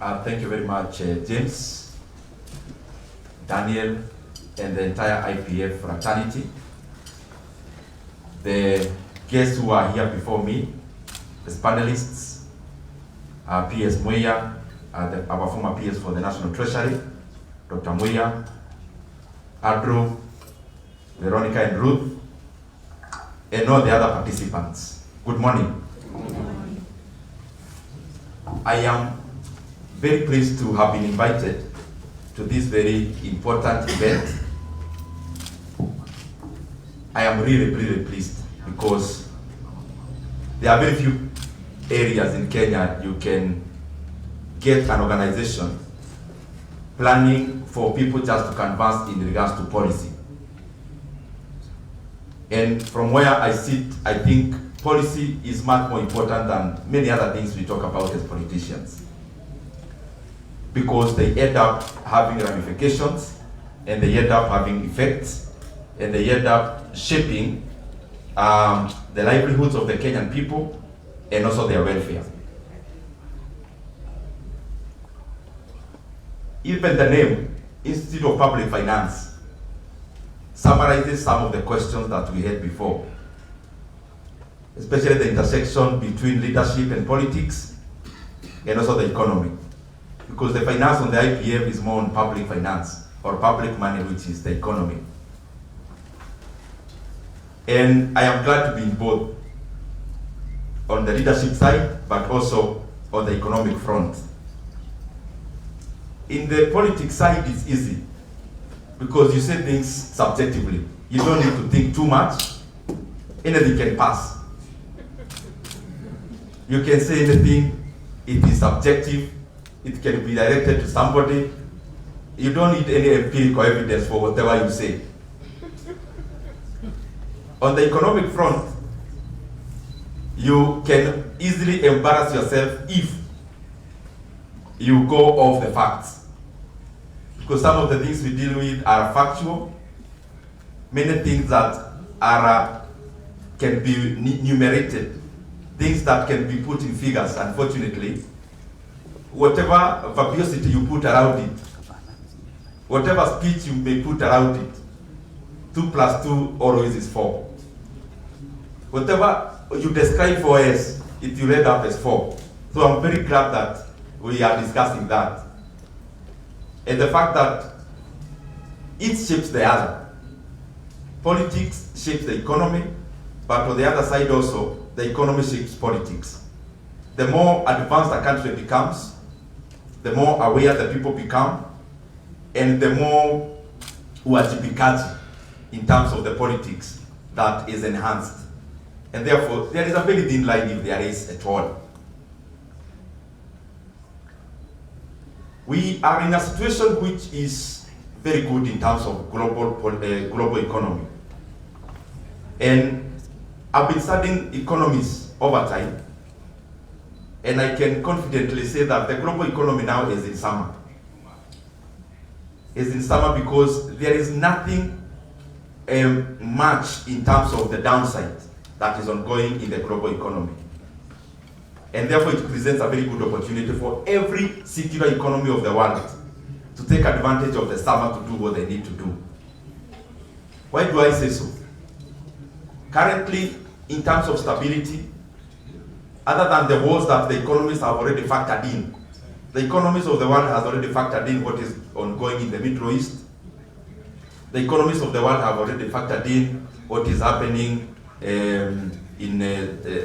Thank you very much, James, Daniel, and the entire IPF fraternity. The guests who are here before me, as panelists, PS Muya, our former PS for the National Treasury, Dr. Muya, Andrew, Veronica and Ruth, and all the other participants. Good morning. Good morning. I am very pleased to have been invited to this very important event. I am really pleased because there are very few areas in Kenya you can get an organization planning for people just to canvass in regards to policy. And from where I sit, I think policy is much more important than many other things we talk about as politicians, because they end up having ramifications, and they end up having effects, and they end up shaping the livelihoods of the Kenyan people and also their welfare. Even the name, Institute of Public Finance, summarizes some of the questions that we had before, especially the intersection between leadership and politics, and also the economy. Because the finance on the IPF is more on public finance, or public money, which is the economy. And I am glad to be in both, on the leadership side, but also on the economic front. In the politics side, it's easy, because you say things subjectively. You don't need to think too much. Anything can pass. You can say anything, it is subjective, it can be directed to somebody. You don't need any empirical evidence for whatever you say. On the economic front, you can easily embarrass yourself if you go off the facts. Because some of the things we deal with are factual. Many things that are can be enumerated, things that can be put in figures, unfortunately. Whatever verbosity you put around it, whatever speech you may put around it, 2 + 2 always is 4. Whatever you describe 4 as, it will end up as 4. So I'm very glad that we are discussing that. And the fact that it shapes the other. Politics shapes the economy, but on the other side also, the economy shapes politics. The more advanced a country becomes, the more aware the people become, and the more uwajibikaji in terms of the politics that is enhanced. And therefore, there is a very thin line, if there is at all. We are in a situation which is very good in terms of global economy. And I've been studying economies over time, and I can confidently say that the global economy now is in summer. Is in summer because there is nothing much in terms of the downside that is ongoing in the global economy. And therefore it presents a very good opportunity for every secular economy of the world to take advantage of the summer to do what they need to do. Why do I say so? Currently, in terms of stability, other than the wars that the economies have already factored in, the economies of the world has already factored in what is ongoing in the Middle East. The economies of the world have already factored in what is happening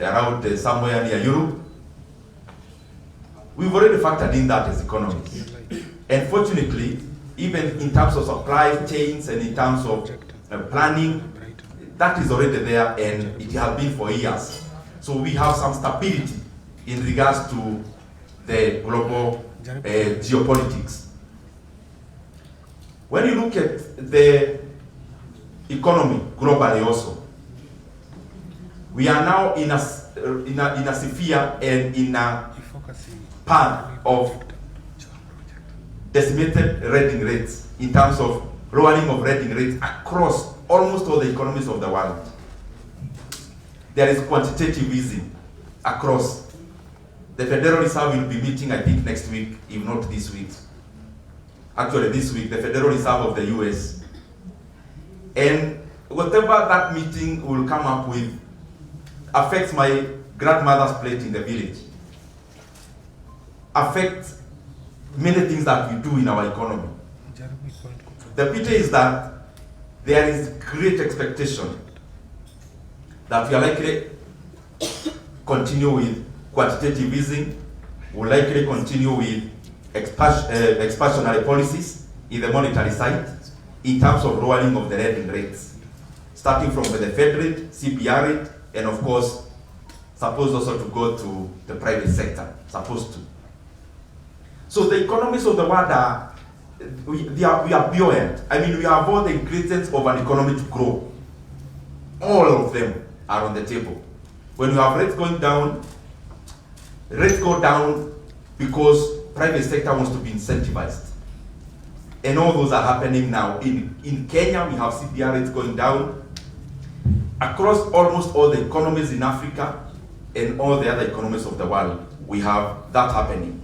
around somewhere near Europe. We've already factored in that as economies. And fortunately, even in terms of supply chains and in terms of planning, that is already there, and it has been for years. So we have some stability in regards to the global geopolitics. When you look at the economy globally also, we are now in a sphere and in a path of decimated rating rates in terms of lowering of rating rates across almost all the economies of the world. There is quantitative easing across. The Federal Reserve will be meeting, I think, next week, if not this week. Actually, this week, the Federal Reserve of the US. And whatever that meeting will come up with affects my grandmother's plate in the village, affects many things that we do in our economy. The pity is that there is great expectation that we are likely continue with quantitative easing, will likely continue with expansionary policies in the monetary side in terms of lowering of the lending rates, starting from the Fed rate, CPR rate, and of course, supposed also to go to the private sector, supposed to. So the economies of the world are, we are buoyant. I mean, we have all the ingredients of an economy to grow. All of them are on the table. When you have rates going down, rates go down because private sector wants to be incentivized. And all those are happening now. In Kenya, we have CPR rates going down. Across almost all the economies in Africa and all the other economies of the world, we have that happening.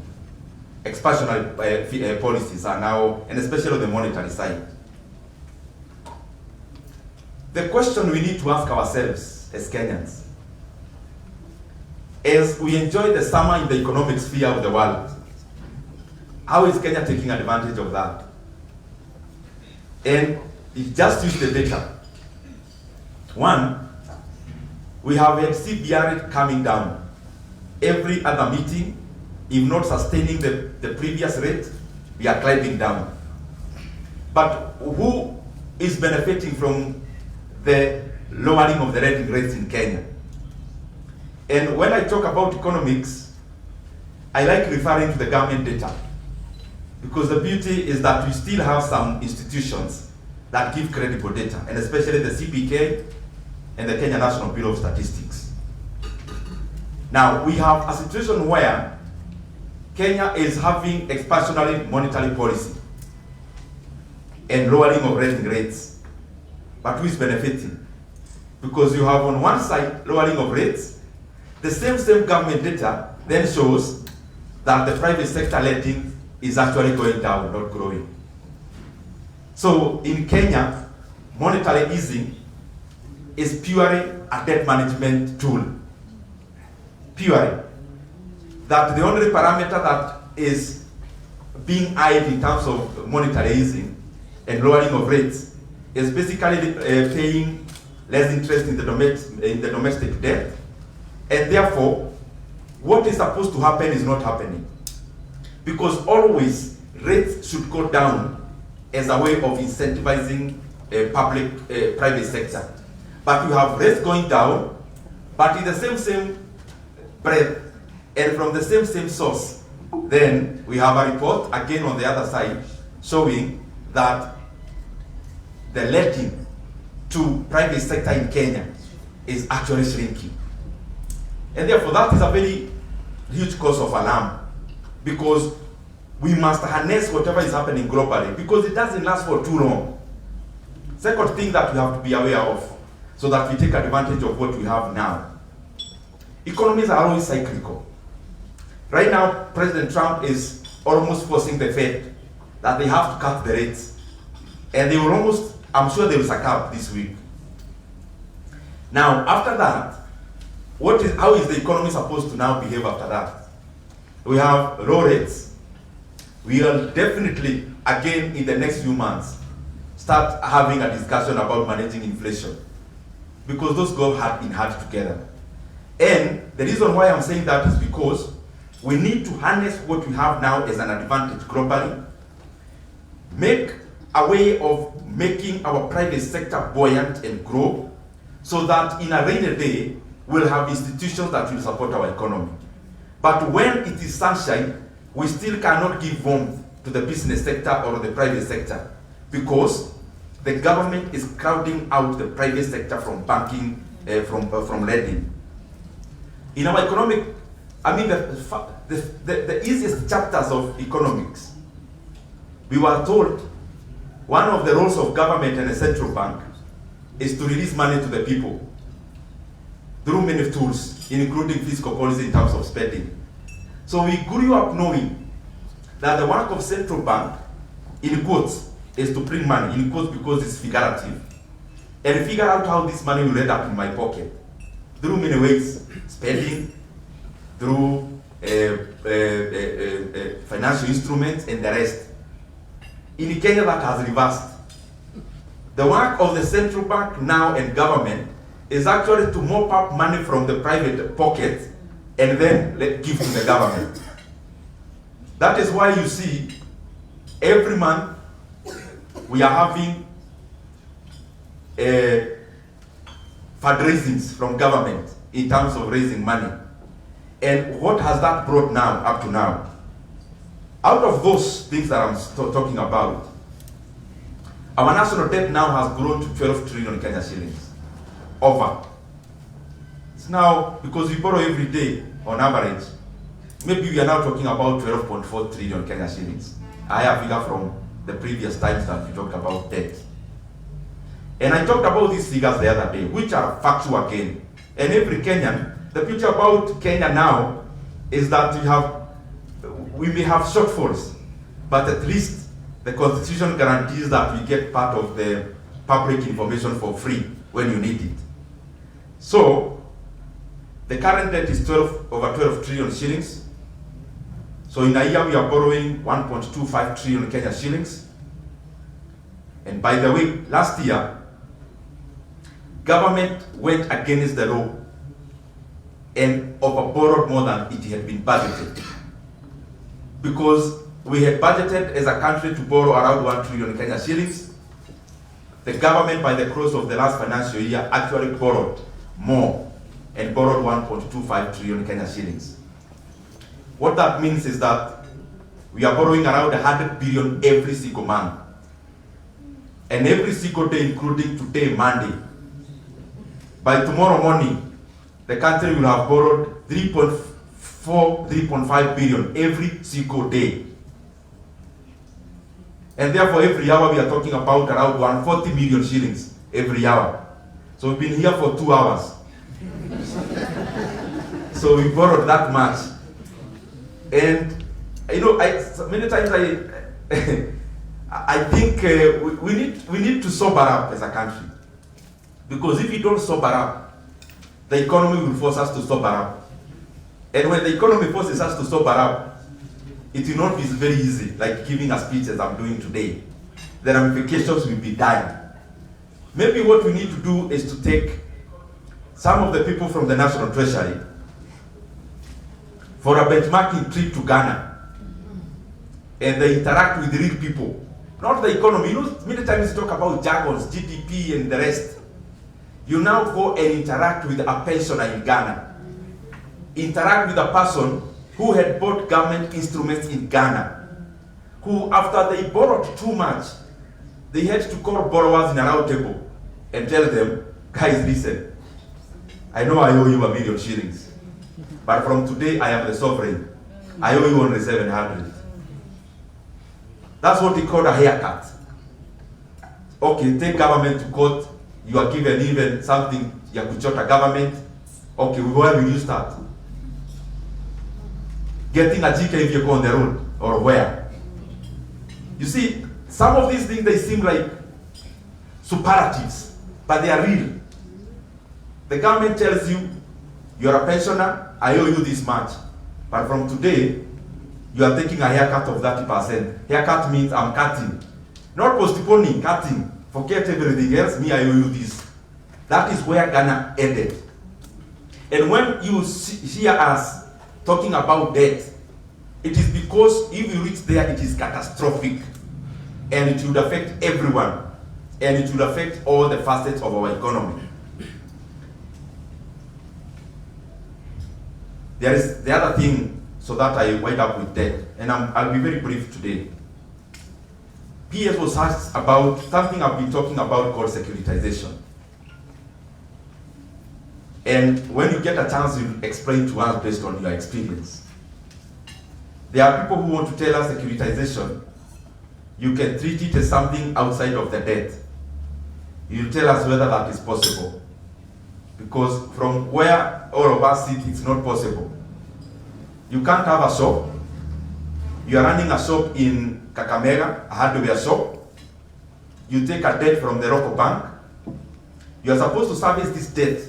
Expansionary policies are now, and especially on the monetary side. The question we need to ask ourselves as Kenyans, as we enjoy the summer in the economic sphere of the world, how is Kenya taking advantage of that? And just use the data. One, we have a CPR rate coming down. Every other meeting, if not sustaining the previous rate, we are climbing down. But who is benefiting from the lowering of the lending rates in Kenya? And when I talk about economics, I like referring to the government data, because the beauty is that we still have some institutions that give credible data, and especially the CPK and the Kenya National Bureau of Statistics. Now, we have a situation where Kenya is having expansionary monetary policy and lowering of lending rates. But who is benefiting? Because you have on one side lowering of rates, the same government data then shows that the private sector lending is actually going down, not growing. So in Kenya, monetary easing is purely a debt management tool. Purely. That the only parameter that is being eyed in terms of monetary easing and lowering of rates is basically paying less interest in the domestic debt, and therefore what is supposed to happen is not happening, because always rates should go down as a way of incentivizing private sector. But you have rates going down, but in the same breath and from the same source, then we have a report again on the other side showing that the lending to private sector in Kenya is actually shrinking. And therefore that is a very huge cause of alarm, because we must harness whatever is happening globally, because it doesn't last for too long. Second thing that we have to be aware of, so that we take advantage of what we have now. Economies are always cyclical. Right now, President Trump is almost forcing the Fed that they have to cut the rates. And they will almost, I'm sure they will succumb this week. Now, after that, how is the economy supposed to now behave after that? We have low rates. We will definitely, again, in the next few months, start having a discussion about managing inflation, because those go hand in hand together. And the reason why I'm saying that is because we need to harness what we have now as an advantage globally, make a way of making our private sector buoyant and grow, so that in a rainy day, we'll have institutions that will support our economy. But when it is sunshine, we still cannot give warmth to the business sector or the private sector, because the government is crowding out the private sector from banking, from lending. In our economic, I mean, the easiest chapters of economics, we were told one of the roles of government and a central bank is to release money to the people through many tools, including fiscal policy in terms of spending. So we grew up knowing that the work of central bank, in quotes, is to print money, in quotes because it's figurative, and figure out how this money will end up in my pocket. Through many ways, spending, through financial instruments, and the rest. In Kenya, that has reversed. The work of the central bank now and government is actually to mop up money from the private pocket and then give to the government. That is why you see every month we are having fundraisings from government in terms of raising money. And what has that brought now, up to now? Out of those things that I'm talking about, our national debt now has grown to 12 trillion Kenya shillings. Over. It's now, because we borrow every day on average, maybe we are now talking about 12.4 trillion Kenya shillings. I have figure from the previous times that we talked about debt. And I talked about these figures the other day, which are factual again. And every Kenyan, the beauty about Kenya now is that we may have shortfalls, but at least the Constitution guarantees that we get part of the public information for free when you need it. So, the current debt is over 12 trillion shillings. So in a year we are borrowing 1.25 trillion Kenya shillings. And by the way, last year, government went against the law and overborrowed more than it had been budgeted. Because we had budgeted as a country to borrow around 1 trillion Kenya shillings. The government, by the close of the last financial year, actually borrowed more and borrowed 1.25 trillion Kenya shillings. What that means is that we are borrowing around 100 billion every single month. And every single day, including today, Monday. By tomorrow morning, the country will have borrowed 3.5 billion every single day. And therefore, every hour we are talking about around 140 million shillings every hour. So we've been here for 2 hours. So we borrowed that much. And, you know, many times I think we need to sober up as a country. Because if we don't sober up, the economy will force us to sober up. And when the economy forces us to sober up, it will not be very easy, like giving a speech as I'm doing today. The ramifications will be dire. Maybe what we need to do is to take some of the people from the National Treasury for a benchmarking trip to Ghana. And they interact with real people. Not the economy. You know, many times you talk about jargons, GDP and the rest. You now go and interact with a pensioner in Ghana. Interact with a person who had bought government instruments in Ghana, who after they borrowed too much, they had to call borrowers in a round table and tell them, guys, listen, I know I owe you 1 million shillings, but from today I am the sovereign. I owe you only 700. That's what they call a haircut. Okay, take government to court, you are given even something, you have to chart a government. Okay, where will you start? Getting a GK vehicle on the road, or where? You see, some of these things, they seem like superlatives, but they are real. The government tells you, you're a pensioner, I owe you this much. But from today, you are taking a haircut of 30%. Haircut means I'm cutting. Not postponing, cutting. Forget everything else, me, I owe you this. That is where Ghana ended. And when you hear us talking about debt, it is because if you reach there, it is catastrophic. And it will affect everyone. And it will affect all the facets of our economy. There is the other thing, so that I wind up with debt. And I'll be very brief today. PS was asked about something I've been talking about called securitization. And when you get a chance, you explain to us based on your experience. There are people who want to tell us securitization, you can treat it as something outside of the debt. You tell us whether that is possible. Because from where all of us sit, it's not possible. You can't have a shop. You are running a shop in Kakamega, a hardware shop. You take a debt from the local bank. You are supposed to service this debt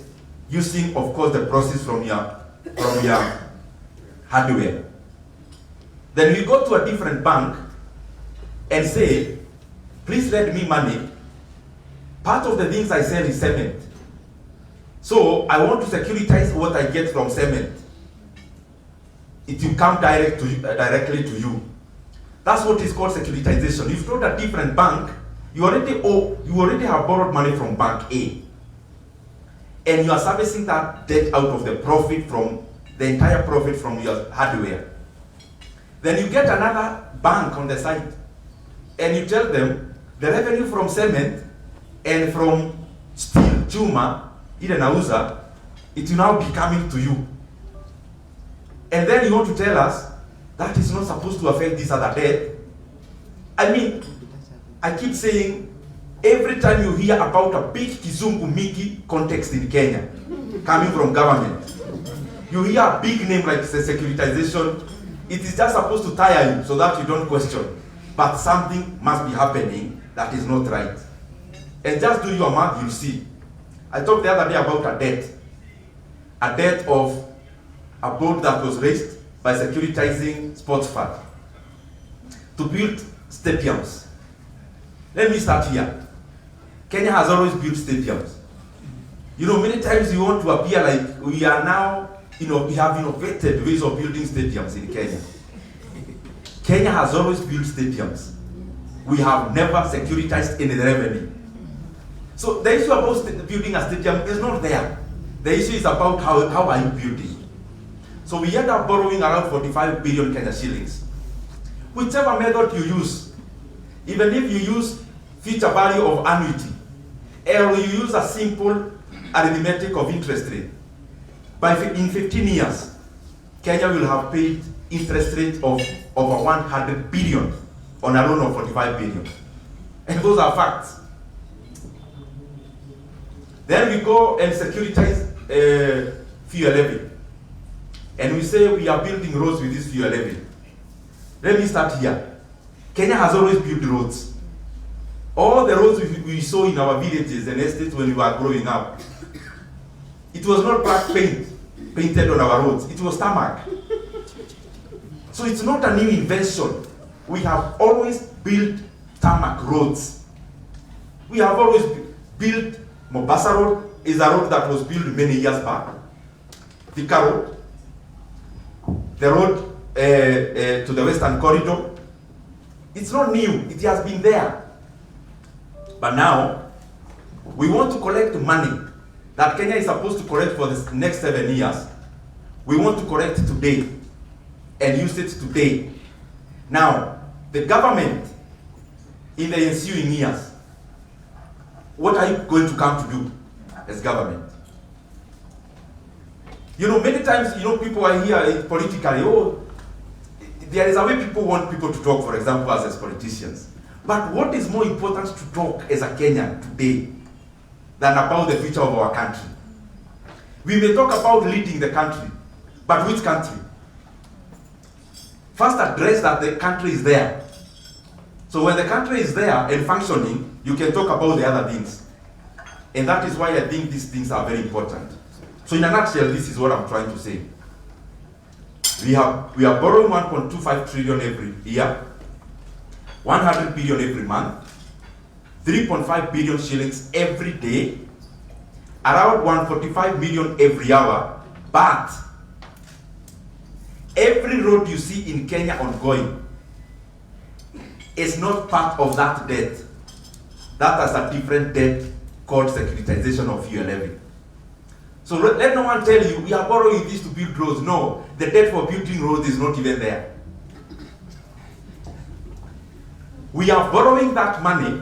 using, of course, the proceeds from your hardware. Then you go to a different bank and say, please lend me money. Part of the things I sell is cement. So I want to securitize what I get from cement. It will come directly to you. That's what is called securitization. You've told a different bank, you already have borrowed money from bank A. And you are servicing that debt out of the profit from the entire profit from your hardware. Then you get another bank on the side and you tell them the revenue from cement and from steel, chuma, ile nauza, it will now be coming to you. And then you want to tell us that is not supposed to affect this other debt. I mean, I keep saying, every time you hear about a big Kizungu Miki context in Kenya, coming from government, you hear a big name like the securitization, it is just supposed to tire you so that you don't question. But something must be happening that is not right. And just do your math, you'll see. I talked the other day about a debt of a boat that was raised by securitizing sports fund to build stadiums. Let me start here. Kenya has always built stadiums. You know, many times you want to appear like we are now, we have innovated ways of building stadiums in Kenya. Kenya has always built stadiums. We have never securitized any revenue. So the issue about building a stadium is not there. The issue is about how are you building. So we end up borrowing around 45 billion Kenya shillings. Whichever method you use, even if you use future value of annuity, or you use a simple arithmetic of interest rate, in 15 years, Kenya will have paid interest rate of over 100 billion on a loan of 45 billion. And those are facts. Then we go and securitize fuel levy. And we say we are building roads with this fuel levy. Let me start here. Kenya has always built roads. All the roads we saw in our villages and estates when we were growing up, it was not black paint painted on our roads. It was tarmac. So it's not a new invention. We have always built tarmac roads. We have always built Mombasa Road is a road that was built many years back. Thika Road, the road to the Western Corridor. It's not new, it has been there. But now, we want to collect money that Kenya is supposed to collect for the next 7 years. We want to collect today and use it today. Now, the government in the ensuing years, what are you going to come to do as government? Many times, people are here politically, there is a way people want people to talk, for example, as politicians. But what is more important to talk as a Kenyan today than about the future of our country? We may talk about leading the country, but which country? First address that the country is there. So when the country is there and functioning, you can talk about the other things. And that is why I think these things are very important. So in a nutshell, this is what I'm trying to say. We are borrowing 1.25 trillion every year, 100 billion every month, 3.5 billion shillings every day, around 145 million every hour, but every road you see in Kenya ongoing is not part of that debt. That has a different debt called securitization of fuel levy. So let no one tell you, we are borrowing this to build roads. No, the debt for building roads is not even there. We are borrowing that money,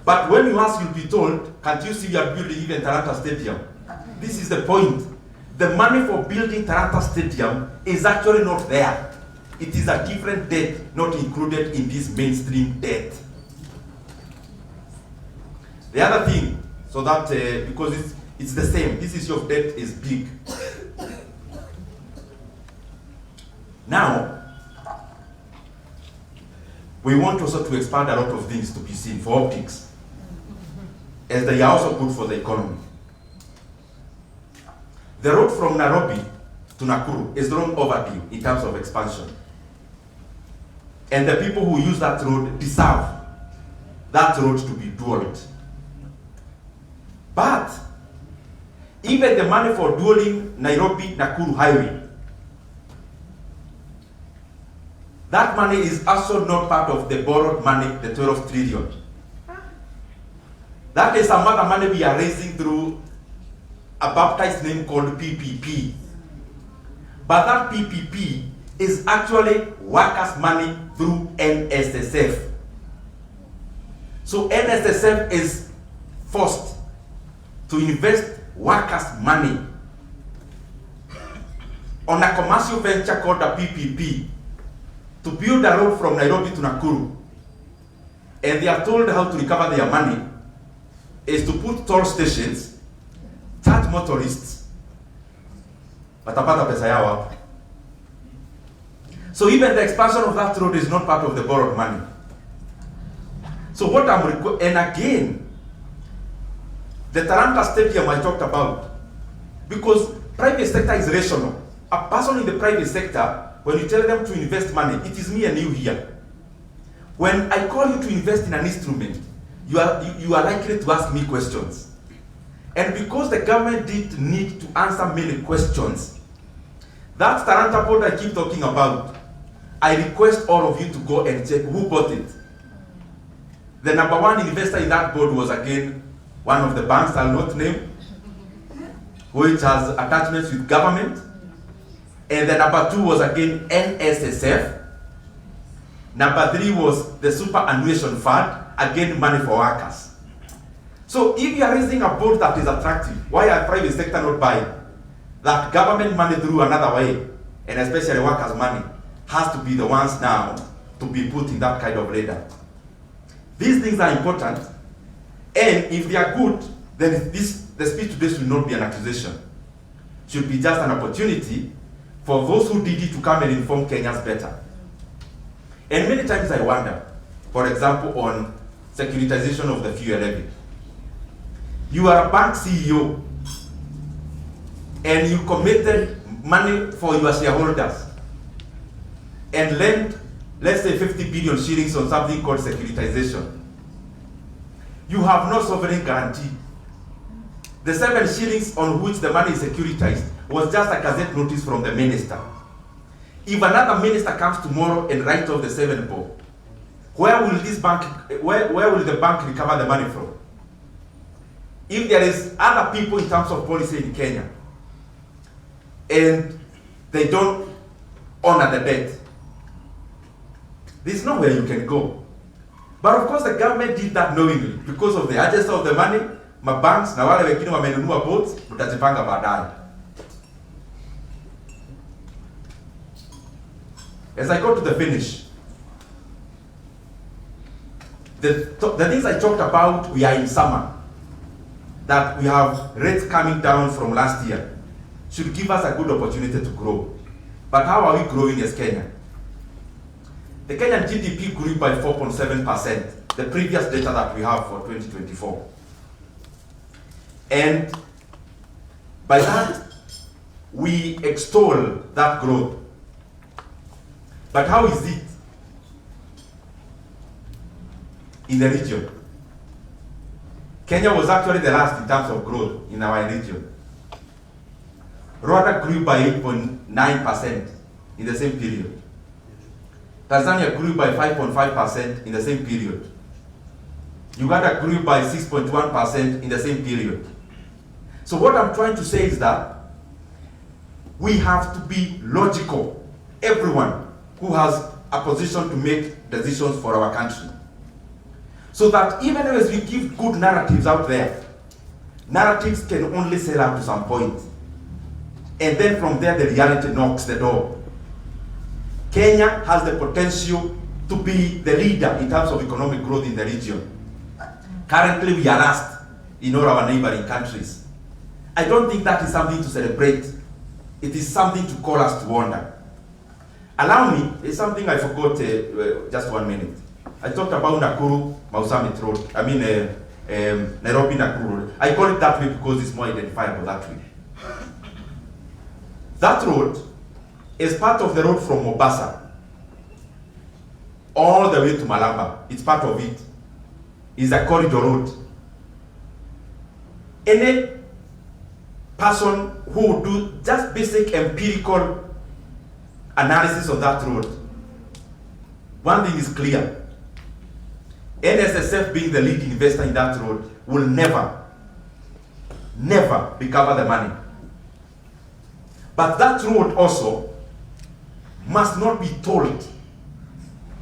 but when you ask, you'll be told, can't you see we are building even Talanta Stadium? This is the point. The money for building Talanta Stadium is actually not there. It is a different debt, not included in this mainstream debt. The other thing, so that, because it's the same, this issue of debt is big. Now, we want also to expand a lot of things to be seen for optics, as they are also good for the economy. The road from Nairobi to Nakuru is long overdue in terms of expansion. And the people who use that road deserve that road to be dualed. But even the money for dualing Nairobi-Nakuru highway, that money is also not part of the borrowed money, the 12 trillion. That is some other money we are raising through a baptized name called PPP. But that PPP is actually workers' money through NSSF. So NSSF is forced to invest workers' money on a commercial venture called a PPP to build a road from Nairobi to Nakuru. And they are told how to recover their money is to put toll stations, charge motorists, watapata pesa yao hapo. So even the expansion of that road is not part of the borrowed money. So what and again, the Talanta Stadium I talked about, because private sector is rational. A person in the private sector, when you tell them to invest money, it is me and you here. When I call you to invest in an instrument, you are likely to ask me questions. And because the government did need to answer many questions, that Talanta board I keep talking about, I request all of you to go and check who bought it. The number one investor in that board was again one of the banks I'll not name, which has attachments with government. And the number two was again NSSF. Number three was the superannuation fund, again money for workers. So if you are raising a board that is attractive, why are private sector not buying? That government money through another way, and especially workers' money, has to be the ones now to be put in that kind of radar. These things are important, and if they are good, then the speech today should not be an accusation. It should be just an opportunity for those who did it to come and inform Kenyans better. And many times I wonder, for example, on securitization of the fuel levy. You are a bank CEO, and you committed money for your shareholders, and lend, let's say 50 billion shillings on something called securitization. You have no sovereign guarantee. The 7 shillings on which the money is securitized was just a gazette notice from the minister. If another minister comes tomorrow and writes off the 7 bob, where will this bank, where will the bank recover the money from? If there is other people in terms of policy in Kenya, and they don't honor the debt, there's nowhere you can go. But of course the government did that knowingly because of the urgency of the money. Mabanks na wale wengine wamenunua boats, tutajipanga baadaye. As I go to the finish, the things I talked about, we are in summer, that we have rates coming down from last year, should give us a good opportunity to grow. But how are we growing as Kenya? The Kenyan GDP grew by 4.7%, the previous data that we have for 2024. And by that, we extol that growth. But how is it in the region? Kenya was actually the last in terms of growth in our region. Rwanda grew by 8.9% in the same period. Tanzania grew by 5.5% in the same period. Uganda grew by 6.1% in the same period. So what I'm trying to say is that we have to be logical, everyone who has a position to make decisions for our country. So that even as we give good narratives out there, narratives can only sell up to some point. And then from there, the reality knocks the door. Kenya has the potential to be the leader in terms of economic growth in the region. Currently, we are last in all our neighboring countries. I don't think that is something to celebrate. It is something to call us to wonder. Allow me, it's something I forgot, just 1 minute. I talked about Nakuru Mausamit Road, Nairobi Nakuru Road. I call it that way because it's more identifiable that way. That road is part of the road from Mombasa all the way to Malaba. It's part of it. It's a corridor road. Any person who would do just basic empirical analysis of that road, one thing is clear. NSSF, being the lead investor in that road, will never recover the money. But that road also must not be tolled,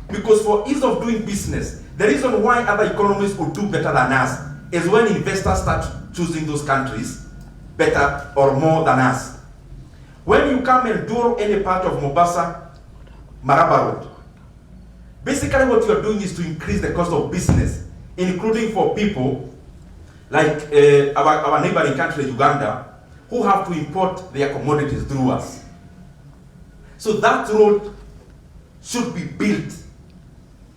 because for ease of doing business, the reason why other economies would do better than us is when investors start choosing those countries better or more than us. When you come and do any part of Mombasa, Maraba Road, basically what you are doing is to increase the cost of business, including for people like our neighboring country, Uganda, who have to import their commodities through us. So that road should be built,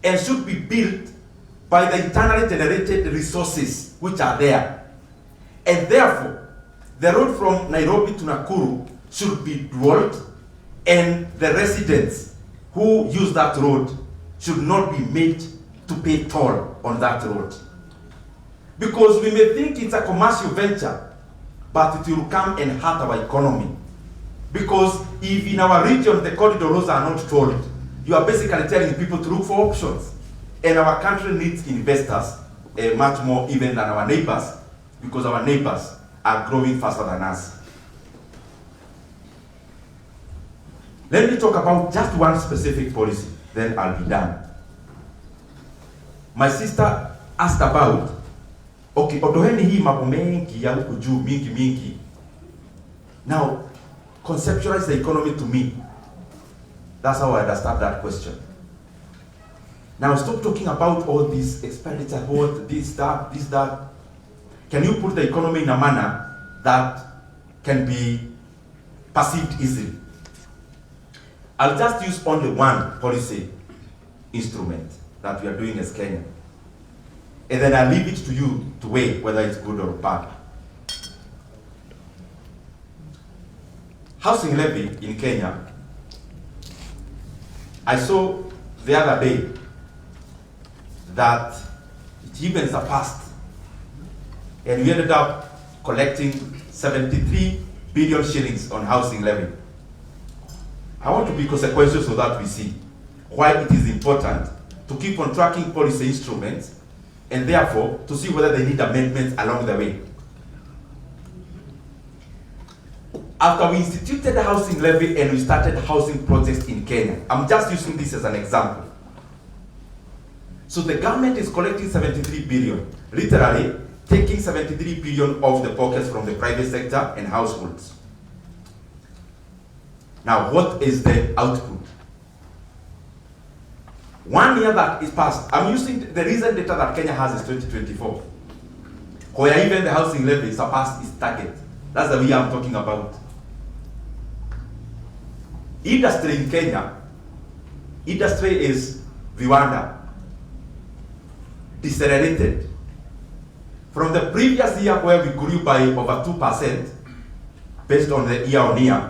and should be built by the internally generated resources which are there. And therefore, the road from Nairobi to Nakuru should be dwelled, and the residents who use that road should not be made to pay toll on that road. Because we may think it's a commercial venture, but it will come and hurt our economy. Because if in our region the corridor roads are not tolled, you are basically telling people to look for options. And our country needs investors much more even than our neighbors, because our neighbors are growing faster than us. Let me talk about just one specific policy, then I'll be done. My sister asked about, okay, otoheni hii mambo mengi ya huku juu mingi. Now, conceptualize the economy to me. That's how I understand that question. Now, stop talking about all this expenditure, what, this, that. Can you put the economy in a manner that can be perceived easily? I'll just use only one policy instrument that we are doing as Kenya. And then I'll leave it to you to weigh whether it's good or bad. Housing levy in Kenya, I saw the other day that it even surpassed, and we ended up collecting 73 billion shillings on housing levy. I want to be consequential so that we see why it is important to keep on tracking policy instruments, and therefore to see whether they need amendments along the way. After we instituted the housing levy and we started housing projects in Kenya, I'm just using this as an example. So the government is collecting 73 billion, literally taking 73 billion off the pockets from the private sector and households. Now, what is the output? 1 year that is passed, I'm using the recent data that Kenya has is 2024, where even the housing levy surpassed its target. That's the year I'm talking about. Industry in Kenya, industry is viwanda, decelerated. From the previous year where we grew by over 2% based on the year-on-year,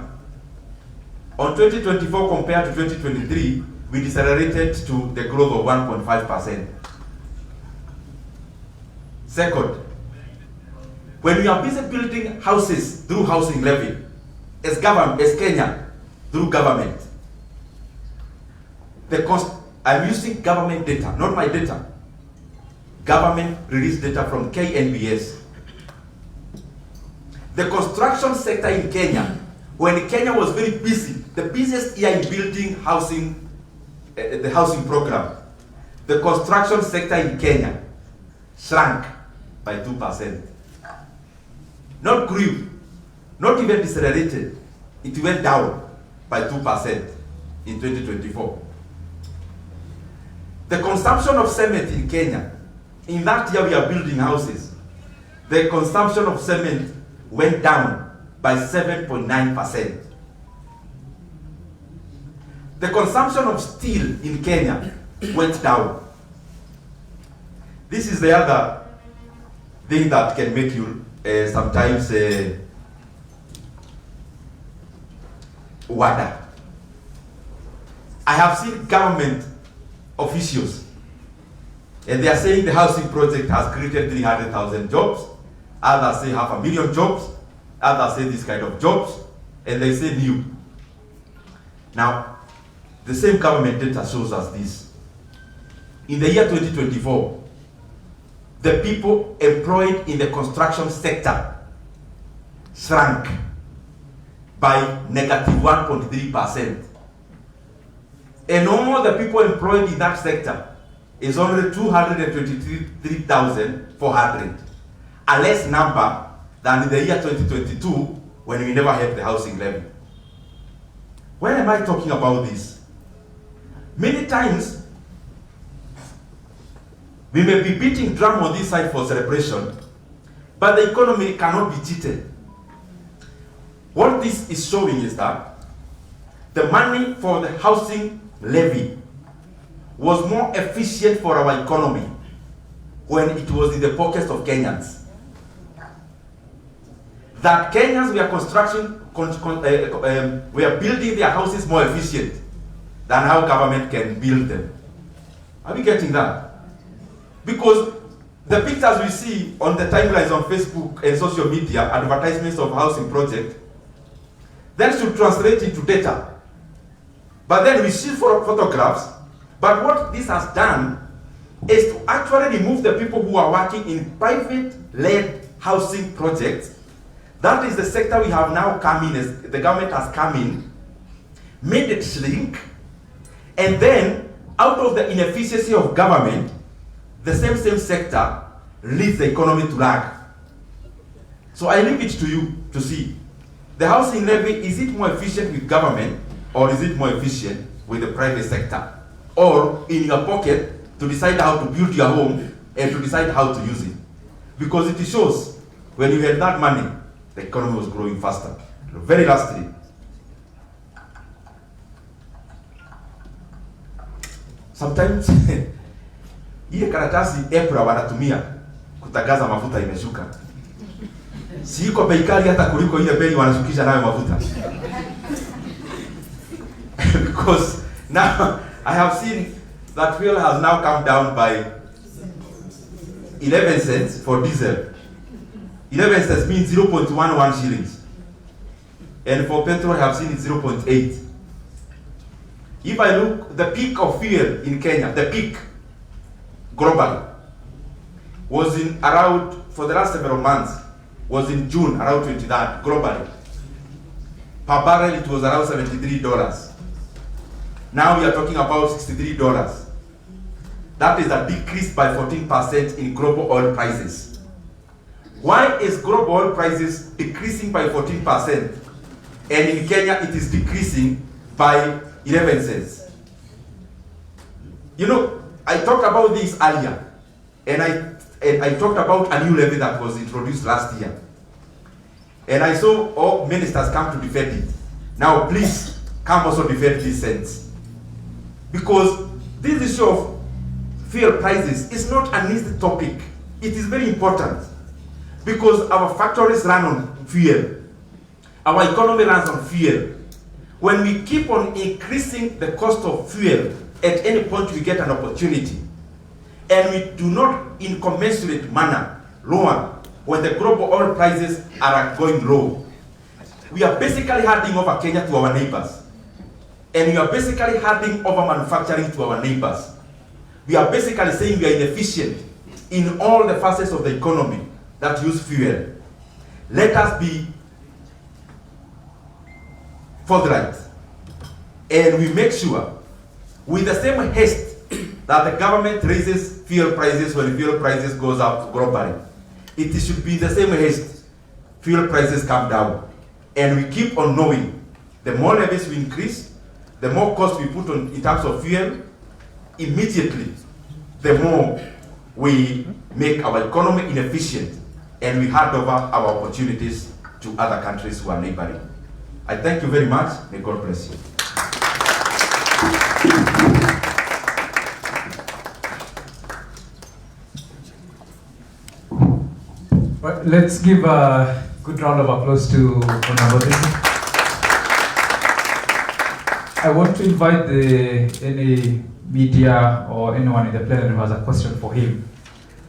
on 2024 compared to 2023, we decelerated to the growth of 1.5%. Second, when we are busy building houses through housing levy, as Kenya, through government, the cost, I'm using government data, not my data. Government released data from KNBS. The construction sector in Kenya, when Kenya was very busy, the busiest year in building housing, the housing program, the construction sector in Kenya shrank by 2%. Not grew, not even decelerated, it went down by 2% in 2024. The consumption of cement in Kenya, in that year we are building houses, the consumption of cement went down by 7.9%. the consumption of steel in Kenya went down. This is the other thing that can make you sometimes wonder. I have seen government officials, and they are saying the housing project has created 300,000 jobs. Others say 500,000 jobs. Others say this kind of jobs, and they say new. Now, the same government data shows us this. In the year 2024, the people employed in the construction sector shrank by negative 1.3%. And all the people employed in that sector is only 223,400, a less number than in the year 2022 when we never had the housing levy. Why am I talking about this? Many times, we may be beating drum on this side for celebration, but the economy cannot be cheated. What this is showing is that the money for the housing levy was more efficient for our economy when it was in the pockets of Kenyans. That Kenyans were building their houses more efficient than how government can build them. Are we getting that? Because the pictures we see on the timelines on Facebook and social media, advertisements of housing project, then should translate into data. But then we see photographs, but what this has done is to actually remove the people who are working in private-led housing projects. That is the sector we have now come in, as the government has come in, made it shrink, and then out of the inefficiency of government, the same sector leads the economy to lag. So I leave it to you to see. The housing levy, is it more efficient with government, or is it more efficient with the private sector? Or in your pocket to decide how to build your home and to decide how to use it? Because it shows when you had that money, the economy was growing faster. Very lastly, sometimes ile karatasi April wanatumia kutangaza mafuta imeshuka, si iko bei kali hata kuliko ile bei wanashukisha nayo mafuta. Because now I have seen that fuel has now come down by 11 cents for diesel. 11 cents means 0.11 shillings. And for petrol, I have seen it 0.8. If I look, the peak of fuel in Kenya, the peak globally, was in around, for the last several months, was in June, around 23rd, globally. Per barrel, it was around $73. Now we are talking about $63. That is a decrease by 14% in global oil prices. Why is global oil prices decreasing by 14%? And in Kenya, it is decreasing by 11 cents. You know, I talked about this earlier, and I talked about a new levy that was introduced last year. And I saw all ministers come to defend it. Now, please come also defend this sense. Because this issue of fuel prices is not an easy topic. It is very important. Because our factories run on fuel. Our economy runs on fuel. When we keep on increasing the cost of fuel, at any point we get an opportunity, and we do not in commensurate manner lower when the global oil prices are going low, we are basically handing over Kenya to our neighbors. And we are basically handing over manufacturing to our neighbors. We are basically saying we are inefficient in all the facets of the economy that use fuel. Let us be forthright, and we make sure, with the same haste that the government raises fuel prices when fuel prices goes up globally, it should be the same haste fuel prices come down. And we keep on knowing, the more levies we increase, the more cost we put on in terms of fuel, immediately, the more we make our economy inefficient, and we hand over our opportunities to other countries who are neighboring. I thank you very much. May God bless you. let's give a good round of applause to Honorable Ndindi. I want to invite any media or anyone in the plenary who has a question for him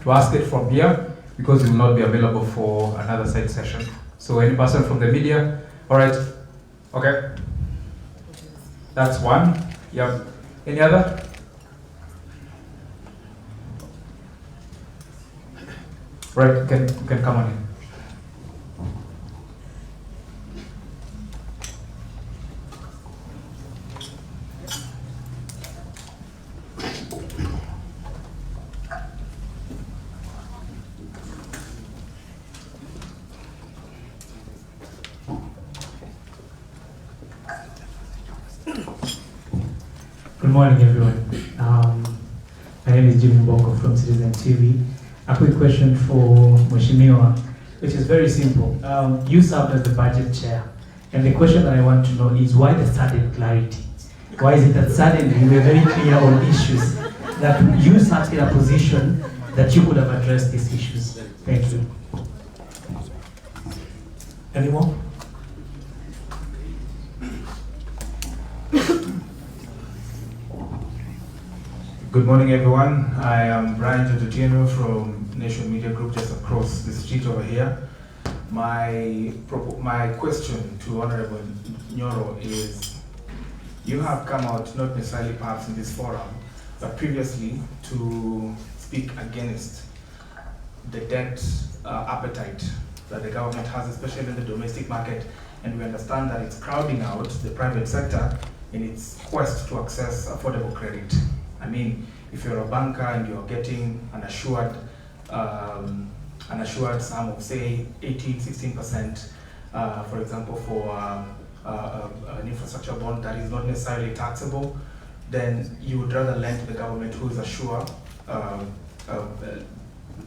to ask it from here, because he will not be available for another side session. So any person from the media? All right. Okay. That's one. Yep. Any other? Right, you can come on in. Good morning, everyone. My name is Jimmy Mboko from Citizen TV. A quick question for Mheshimiwa, which is very simple. You served as the budget chair, and the question that I want to know is why the sudden clarity? Why is it that suddenly you were very clear on issues that you sat in a position that you could have addressed these issues? Thank you. Any more? Good morning, everyone. I am Brian Jojotino from Nation Media Group, just across the street over here. My question to Honorable Nyoro is, you have come out, not necessarily perhaps in this forum, but previously to speak against the debt appetite that the government has, especially in the domestic market, and we understand that it's crowding out the private sector in its quest to access affordable credit. I mean, if you're a banker and you're getting an assured sum of say 16%, for example, for an infrastructure bond that is not necessarily taxable, then you would rather lend to the government, who is assured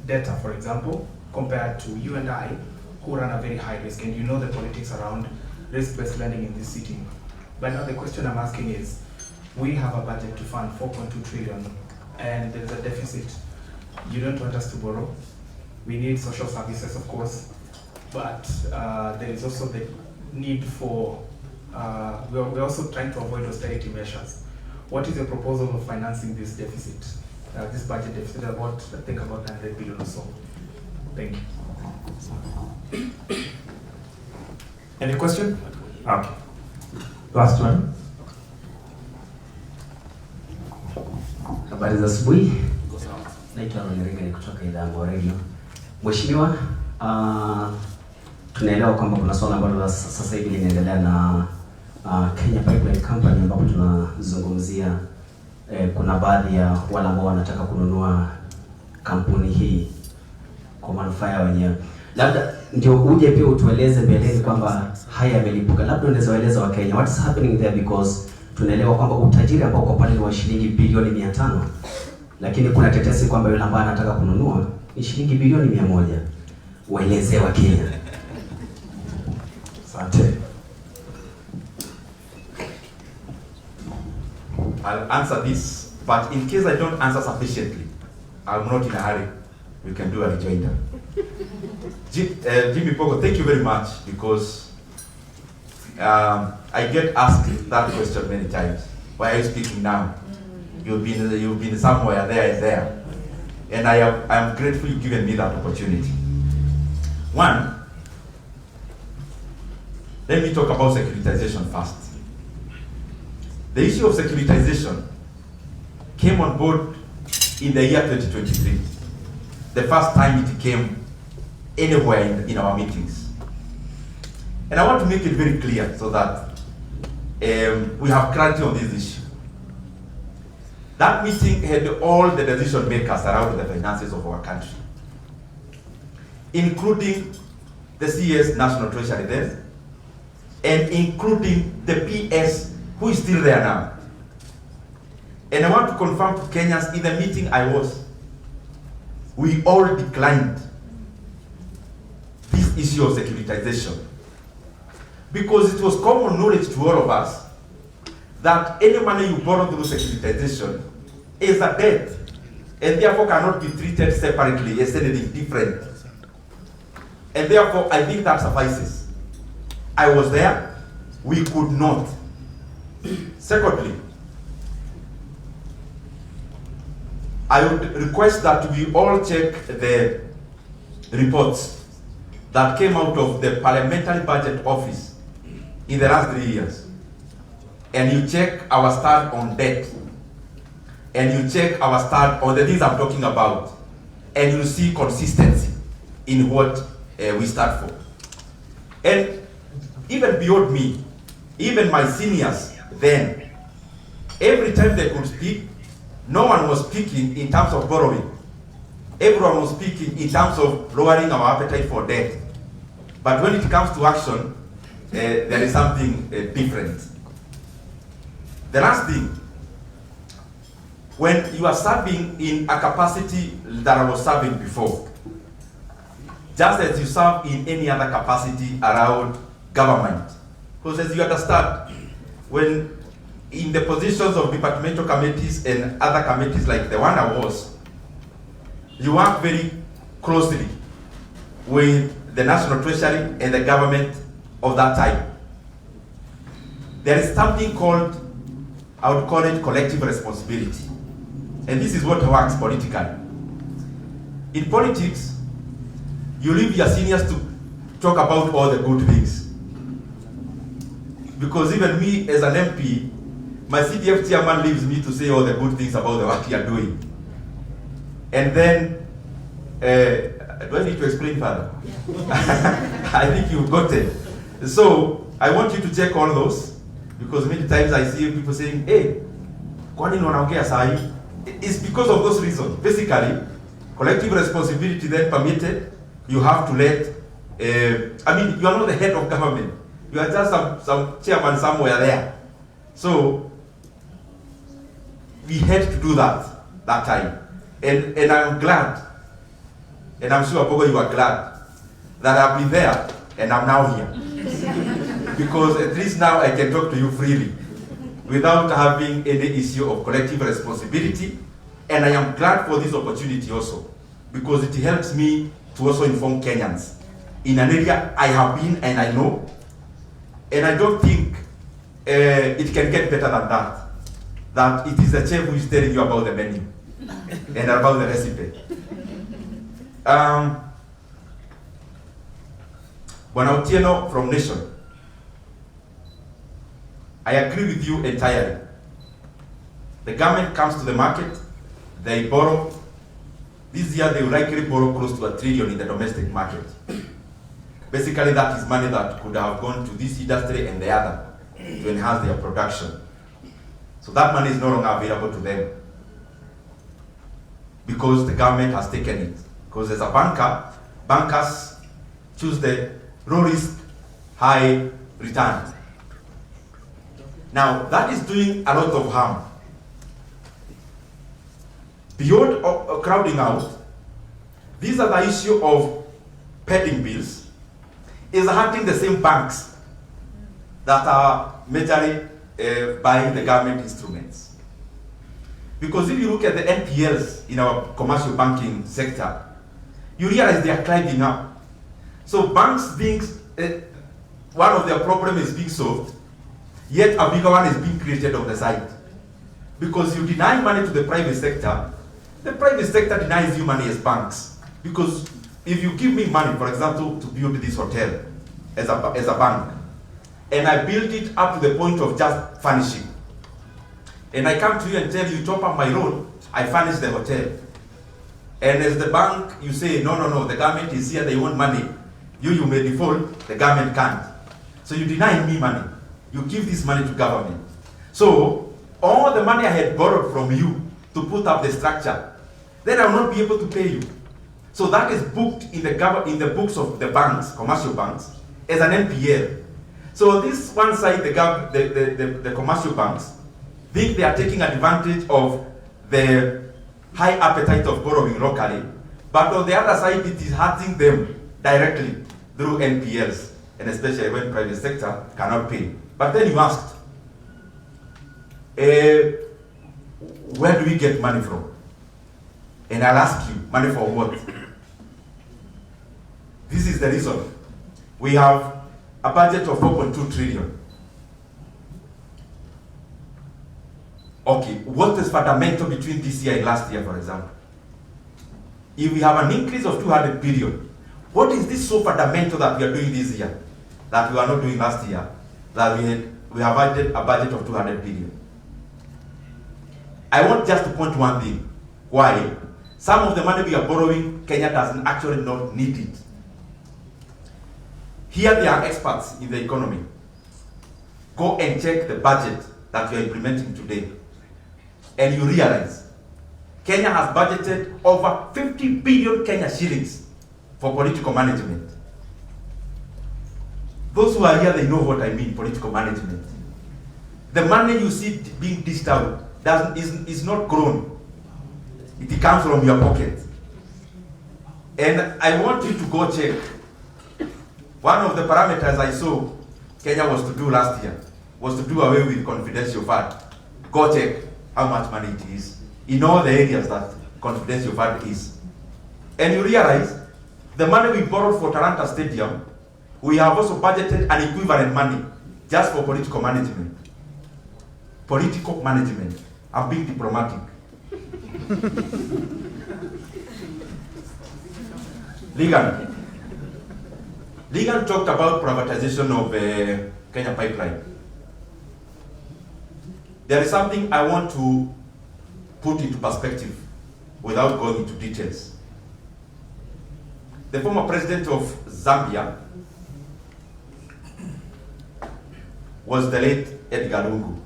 debtor, for example, compared to you and I, who run a very high risk. And you know the politics around risk-based lending in this city. But now the question I'm asking is, we have a budget to fund 4.2 trillion and there's a deficit. You don't want us to borrow. We need social services, of course, but there is also the need for, we're also trying to avoid austerity measures. What is your proposal of financing this deficit, this budget deficit, about, I think about 900 billion or so? Thank you. Any question? Okay. Last one. Habari za asubuhi. Naitwa Nyoro'S kutoka Jalango Radio. Mheshimiwa, tunaelewa kwamba kuna swala ambalo sasa hivi linaendelea na Kenya Pipeline Company, ambapo tunazungumzia kuna baadhi ya wale ambao wanataka kununua kampuni hii kwa manufaa yao wenyewe. Labda ndio uje pia utueleze mbeleni kwamba haya yamelipuka. Labda unaweza waeleza wa Kenya what's happening there, because tunaelewa kwamba utajiri ambao uko pale ni wa shilingi bilioni 500, lakini kuna tetesi kwamba yule ambaye anataka kununua ni shilingi bilioni 100. Waeleze wa Kenya. Asante. I'll answer this, but in case I don't answer sufficiently, I'm not in a hurry. We can do a rejoinder. Jimmy Pogo, thank you very much, because I get asked that question many times. Why are you speaking now? You've been somewhere there and there, and I am grateful you've given me that opportunity. One, let me talk about securitization first. The issue of securitization came on board in the year 2023. The first time it came anywhere in our meetings. And I want to make it very clear so that we have clarity on this issue. That meeting had all the decision makers around the finances of our country, including the CS National Treasury there, and including the PS, who is still there now. And I want to confirm to Kenyans, in the meeting I was, we all declined this issue of securitization, because it was common knowledge to all of us that any money you borrow through securitization is a debt, and therefore cannot be treated separately as anything different. And therefore, I think that suffices. I was there, we could not. Secondly, I would request that we all check the reports that came out of the Parliamentary Budget Office in the last 3 years. And you check our stand on debt. And you check our stand on the things I'm talking about. And you'll see consistency in what we stand for. And even beyond me, even my seniors then, every time they could speak, no one was speaking in terms of borrowing. Everyone was speaking in terms of lowering our appetite for debt. But when it comes to action, there is something different. The last thing, when you are serving in a capacity that I was serving before, just as you serve in any other capacity around government, because as you understand, when in the positions of departmental committees and other committees like the one I was, you work very closely with the National Treasury and the government of that time. There is something called, I would call it collective responsibility. And this is what works politically. In politics, you leave your seniors to talk about all the good things. Because even me as an MP, my CDF chairman leaves me to say all the good things about the work you are doing. And then, do I need to explain further? I think you've got it. So, I want you to check all those, because many times I see people saying, hey, kwani wanaongea sahi? It's because of those reasons. Basically, collective responsibility then permitted, you have to let, I mean, you are not the head of government. You are just some chairman somewhere there. So, we had to do that time. And I'm glad, and I'm sure, Bogo, you are glad, that I've been there and I'm now here. Because at least now I can talk to you freely without having any issue of collective responsibility. And I am glad for this opportunity also, because it helps me to also inform Kenyans in an area I have been and I know. And I don't think it can get better than that. That it is the chef who is telling you about the menu and about the recipe. Bwana Otieno from Nation, I agree with you entirely. The government comes to the market, they borrow. This year they will likely borrow close to $1 trillion in the domestic market. Basically that is money that could have gone to this industry and the other to enhance their production. So that money is no longer available to them because the government has taken it. Because as a banker, bankers choose the low risk, high return. Now that is doing a lot of harm. Beyond crowding out, these are the issue of pending bills is hurting the same banks that are majorly buying the government instruments. Because if you look at the NPLs in our commercial banking sector, you realize they are climbing up. So banks being, one of their problems is being solved, yet a bigger one is being created on the side. Because you deny money to the private sector, the private sector denies you money as banks. Because if you give me money, for example, to build this hotel as a bank, and I build it up to the point of just furnishing, and I come to you and tell you, top up my loan, I furnish the hotel. And as the bank, you say, no, the government is here, they want money. You may default, the government can't. So you deny me money. You give this money to government. So all the money I had borrowed from you to put up the structure, then I will not be able to pay you. So that is booked in the books of the banks, commercial banks, as an NPL. So this one side, the commercial banks think they are taking advantage of the high appetite of borrowing locally, but on the other side, it is hurting them directly through NPLs, and especially when private sector cannot pay. But then you asked, where do we get money from? And I'll ask you, money for what? This is the reason. We have a budget of 4.2 trillion. Okay, what is fundamental between this year and last year, for example? If we have an increase of 200 billion, what is this so fundamental that we are doing this year that we are not doing last year, that we have added a budget of 200 billion? I want just to point to one thing. Why? Some of the money we are borrowing, Kenya does actually not need it. Here they are experts in the economy. Go and check the budget that we are implementing today. And you realize Kenya has budgeted over 50 billion Kenya shillings for political management. Those who are here, they know what I mean, political management. The money you see being dished out is not grown. It comes from your pocket. And I want you to go check. One of the parameters I saw Kenya was to do last year was to do away with confidential fund. Go check how much money it is in all the areas that confidential fund is. And you realize the money we borrowed for Talanta Stadium, we have also budgeted an equivalent money just for political management. Political management. I'm being diplomatic. Ligan talked about privatization of Kenya Pipeline. There is something I want to put into perspective without going into details. The former president of Zambia was the late Edgar Lungu.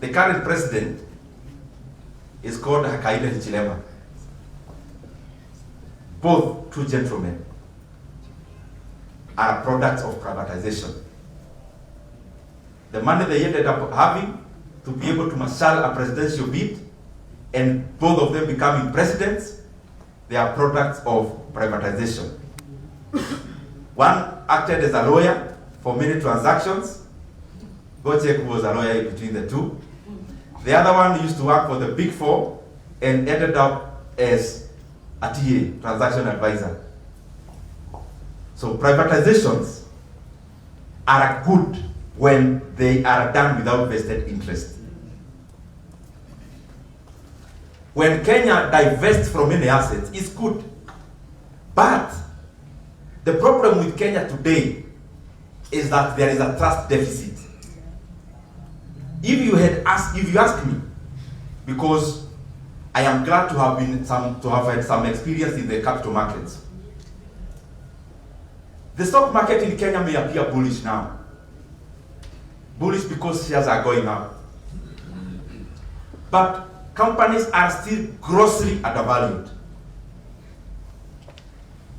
The current president is called Hakainde Hichilema. Both two gentlemen are products of privatization. The money they ended up having to be able to marshal a presidential bid, and both of them becoming presidents, they are products of privatization. One acted as a lawyer for many transactions. Go check who was a lawyer between the two. The other one used to work for the Big Four and ended up as a TA, transaction advisor. So privatizations are good when they are done without vested interest. When Kenya divests from any assets, it's good. But the problem with Kenya today is that there is a trust deficit. If you ask me, because I am glad to have had some experience in the capital markets. The stock market in Kenya may appear bullish now. Bullish because shares are going up. But companies are still grossly undervalued.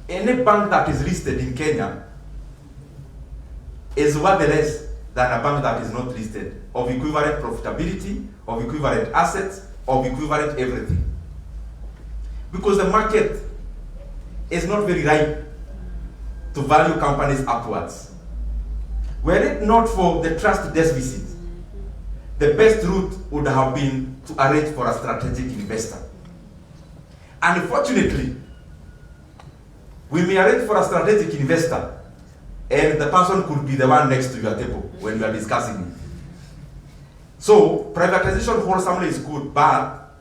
Any bank that is listed in Kenya is worth less than a bank that is not listed, of equivalent profitability, of equivalent assets, of equivalent everything. Because the market is not very ripe to value companies upwards. Were it not for the trust deficit, the best route would have been to arrange for a strategic investor. Unfortunately, we may arrange for a strategic investor, and the person could be the one next to your table when you are discussing it. So privatization wholesomely is good, but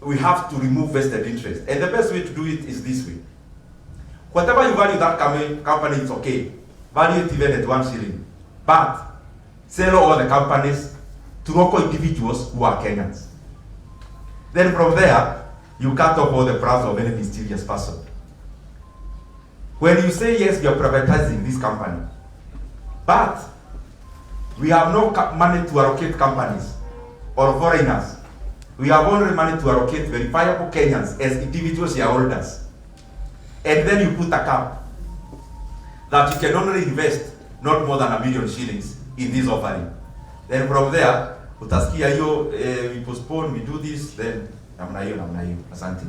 we have to remove vested interest. And the best way to do it is this way. Whatever you value that company, it's okay. Value it even at 1 shilling. But sell all the companies to local individuals who are Kenyans. Then from there, you cut off all the brows of any mysterious person. When you say, yes, we are privatizing this company, but we have no money to allocate companies or foreigners. We have only money to allocate verifiable Kenyans as individual shareholders. And then you put a cap that you can only invest not more than 1 million shillings in this offering. Then from there, utasikia hiyo, we postpone, we do this, then namna hiyo. Asante.